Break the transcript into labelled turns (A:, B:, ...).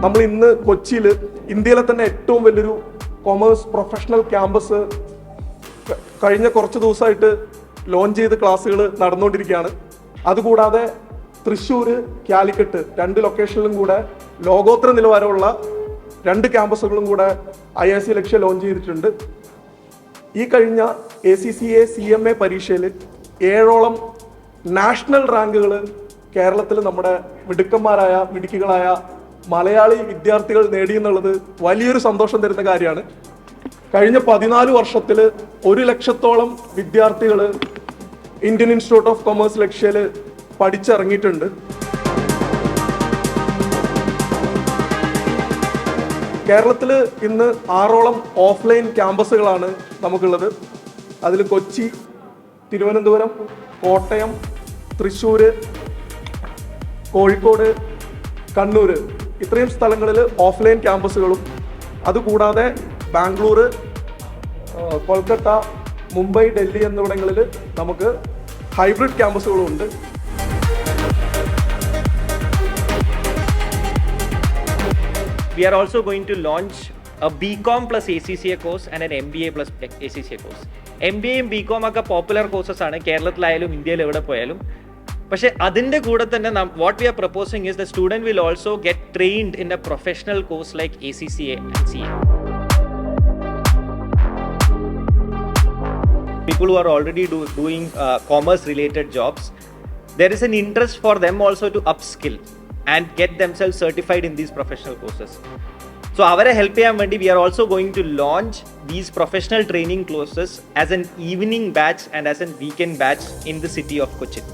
A: നമ്മൾ ഇന്ന് കൊച്ചിയിൽ ഇന്ത്യയിലെ തന്നെ ഏറ്റവും വലിയൊരു കൊമേഴ്സ് പ്രൊഫഷണൽ ക്യാമ്പസ് കഴിഞ്ഞ കുറച്ച് ദിവസമായിട്ട് ലോഞ്ച് ചെയ്ത് ക്ലാസ്സുകൾ നടന്നുകൊണ്ടിരിക്കുകയാണ്. അതുകൂടാതെ തൃശ്ശൂർ, കാലിക്കറ്റ് 2 ലൊക്കേഷനിലും കൂടെ ലോകോത്തര നിലവാരമുള്ള 2 ക്യാമ്പസുകളും കൂടെ IISc ലക്ഷ്യ ലോഞ്ച് ചെയ്തിട്ടുണ്ട്. ഈ കഴിഞ്ഞ ACCA CMA പരീക്ഷയിൽ 7ഓളം നാഷണൽ റാങ്കുകൾ കേരളത്തിൽ നമ്മുടെ മിടുക്കികളായ മലയാളി വിദ്യാർത്ഥികൾ നേടിയെന്നുള്ളത് വലിയൊരു സന്തോഷം തരുന്ന കാര്യമാണ്. കഴിഞ്ഞ 14 വർഷത്തിൽ 1 ലക്ഷത്തോളം വിദ്യാർത്ഥികൾ ഇന്ത്യൻ ഇൻസ്റ്റിറ്റ്യൂട്ട് ഓഫ് കൊമേഴ്സ് ലക്ഷ്യയിൽ പഠിച്ചിറങ്ങിയിട്ടുണ്ട്. കേരളത്തിൽ ഇന്ന് 6ഓളം ഓഫ്ലൈൻ ക്യാമ്പസുകളാണ് നമുക്കുള്ളത്. അതിൽ കൊച്ചി, തിരുവനന്തപുരം, കോട്ടയം, തൃശ്ശൂർ, കോഴിക്കോട്, കണ്ണൂർ ഇത്രയും സ്ഥലങ്ങളിൽ ഓഫ്ലൈൻ ക്യാമ്പസുകളും അതുകൂടാതെ ബാംഗ്ലൂർ, കൊൽക്കത്ത, മുംബൈ, ഡൽഹി എന്നിവിടങ്ങളിൽ നമുക്ക് ഹൈബ്രിഡ് ക്യാമ്പസുകളും ഉണ്ട്.
B: We are also going to launch a BCom plus ACCA course and an MBA plus ACCA course. MBA യും BCom ഒക്കെ പോപ്പുലർ കോഴ്സസ് ആണ് കേരളത്തിലായാലും ഇന്ത്യയിൽ എവിടെ പോയാലും. പക്ഷേ അതിൻ്റെ കൂടെ തന്നെ what we are proposing is the student will also get trained in a professional course like ACCA and CA. People who are already doing commerce related jobs, there is an interest for them also to upskill and get themselves certified in these professional courses. So avare help cheyan vendi we are also going to launch these professional training courses as an evening batch and as a weekend batch in the city of Cochin.